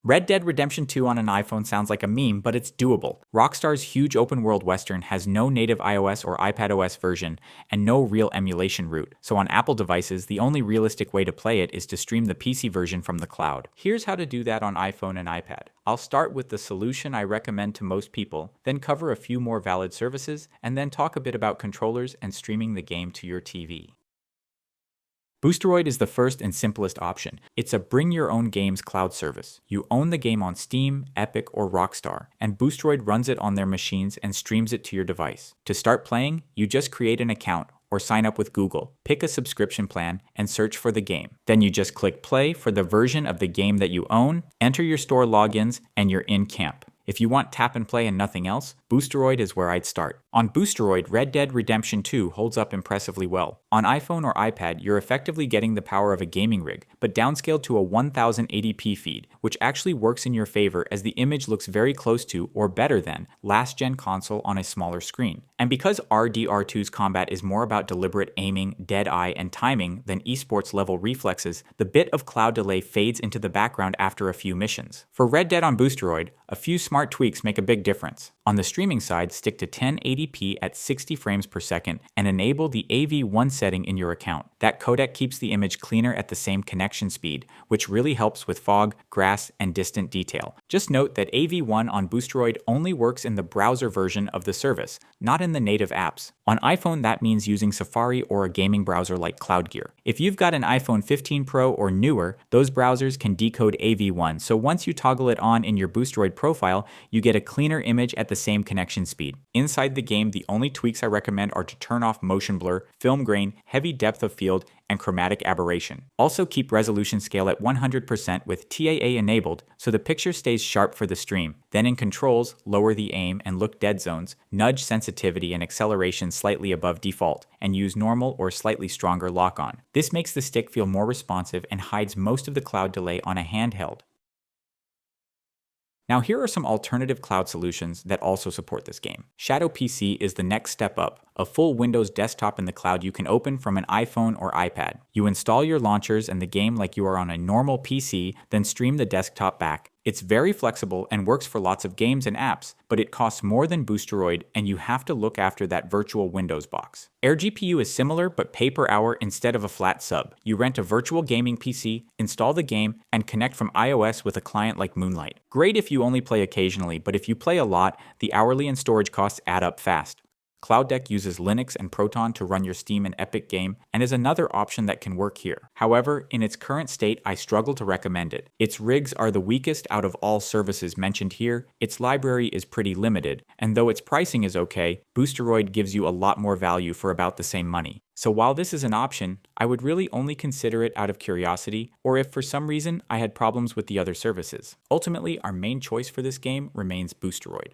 Red Dead Redemption 2 on an iPhone sounds like a meme, but it's doable. Rockstar's huge open-world western has no native iOS or iPadOS version and no real emulation route, so on Apple devices, the only realistic way to play it is to stream the PC version from the cloud. Here's how to do that on iPhone and iPad. I'll start with the solution I recommend to most people, then cover a few more valid services, and then talk a bit about controllers and streaming the game to your TV. Boosteroid is the first and simplest option. It's a bring-your-own-games cloud service. You own the game on Steam, Epic, or Rockstar, and Boosteroid runs it on their machines and streams it to your device. To start playing, you just create an account or sign up with Google, pick a subscription plan, and search for the game. Then you just click play for the version of the game that you own, enter your store logins, and you're in camp. If you want tap and play and nothing else, Boosteroid is where I'd start. On Boosteroid, Red Dead Redemption 2 holds up impressively well. On iPhone or iPad, you're effectively getting the power of a gaming rig, but downscaled to a 1080p feed, which actually works in your favor as the image looks very close to, or better than, last-gen console on a smaller screen. And because RDR2's combat is more about deliberate aiming, dead eye, and timing than esports level reflexes, the bit of cloud delay fades into the background after a few missions. For Red Dead on Boosteroid, a few smart tweaks make a big difference. On the streaming side, stick to 1080p at 60 frames per second and enable the AV1 setting in your account. That codec keeps the image cleaner at the same connection speed, which really helps with fog, grass, and distant detail. Just note that AV1 on Boosteroid only works in the browser version of the service, not in the native apps. On iPhone, that means using Safari or a gaming browser like CloudGear. If you've got an iPhone 15 Pro or newer, those browsers can decode AV1, so once you toggle it on in your Boosteroid profile, you get a cleaner image at the same connection speed. Inside the game, the only tweaks I recommend are to turn off motion blur, film grain, heavy depth of field, and chromatic aberration. Also keep resolution scale at 100% with TAA enabled so the picture stays sharp for the stream. Then in controls, lower the aim and look dead zones, nudge sensitivity and acceleration slightly above default, and use normal or slightly stronger lock-on. This makes the stick feel more responsive and hides most of the cloud delay on a handheld. Now here are some alternative cloud solutions that also support this game. Shadow PC is the next step up, a full Windows desktop in the cloud you can open from an iPhone or iPad. You install your launchers and the game like you are on a normal PC, then stream the desktop back. It's very flexible and works for lots of games and apps, but it costs more than Boosteroid and you have to look after that virtual Windows box. AirGPU is similar but pay per hour instead of a flat sub. You rent a virtual gaming PC, install the game, and connect from iOS with a client like Moonlight. Great if you only play occasionally, but if you play a lot, the hourly and storage costs add up fast. Cloud Deck uses Linux and Proton to run your Steam and Epic game and is another option that can work here. However, in its current state, I struggle to recommend it. Its rigs are the weakest out of all services mentioned here, its library is pretty limited, and though its pricing is okay, Boosteroid gives you a lot more value for about the same money. So while this is an option, I would really only consider it out of curiosity, or if for some reason I had problems with the other services. Ultimately, our main choice for this game remains Boosteroid.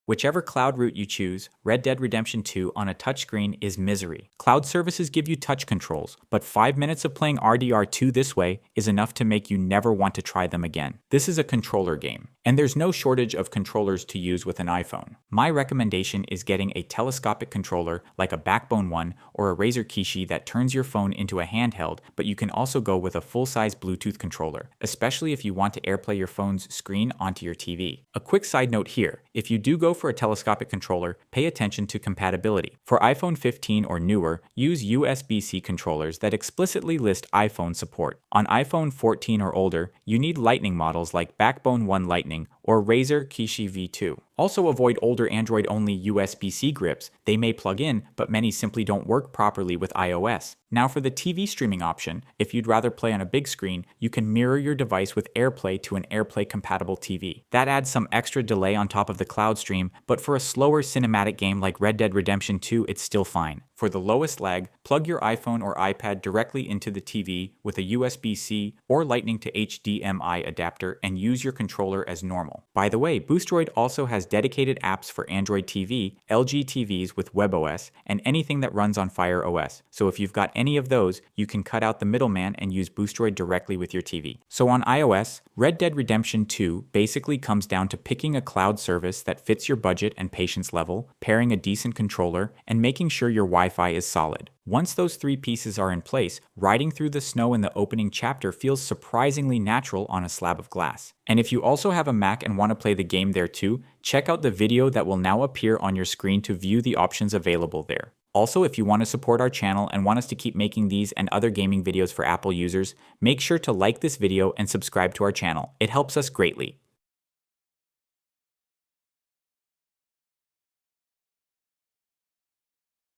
Whichever cloud route you choose, Red Dead Redemption 2 on a touchscreen is misery. Cloud services give you touch controls, but 5 minutes of playing RDR2 this way is enough to make you never want to try them again. This is a controller game, and there's no shortage of controllers to use with an iPhone. My recommendation is getting a telescopic controller like a Backbone one or a Razer Kishi that turns your phone into a handheld, but you can also go with a full-size Bluetooth controller, especially if you want to AirPlay your phone's screen onto your TV. A quick side note here, if you do go for a telescopic controller, pay attention to compatibility. For iPhone 15 or newer, use USB-C controllers that explicitly list iPhone support. On iPhone 14 or older, you need Lightning models like Backbone 1 Lightning or Razer Kishi V2. Also avoid older Android-only USB-C grips. They may plug in, but many simply don't work properly with iOS. Now for the TV streaming option, if you'd rather play on a big screen, you can mirror your device with AirPlay to an AirPlay-compatible TV. That adds some extra delay on top of the cloud stream, but for a slower cinematic game like Red Dead Redemption 2, it's still fine. For the lowest lag, plug your iPhone or iPad directly into the TV with a USB-C or Lightning to HDMI adapter and use your controller as normal. By the way, Boosteroid also has dedicated apps for Android TV, LG TVs with WebOS, and anything that runs on Fire OS. So if you've got any of those, you can cut out the middleman and use Boosteroid directly with your TV. So on iOS, Red Dead Redemption 2 basically comes down to picking a cloud service that fits your budget and patience level, pairing a decent controller, and making sure your Wi-Fi Wi-Fi is solid. Once those three pieces are in place, riding through the snow in the opening chapter feels surprisingly natural on a slab of glass. And if you also have a Mac and want to play the game there too, check out the video that will now appear on your screen to view the options available there. Also, if you want to support our channel and want us to keep making these and other gaming videos for Apple users, make sure to like this video and subscribe to our channel. It helps us greatly.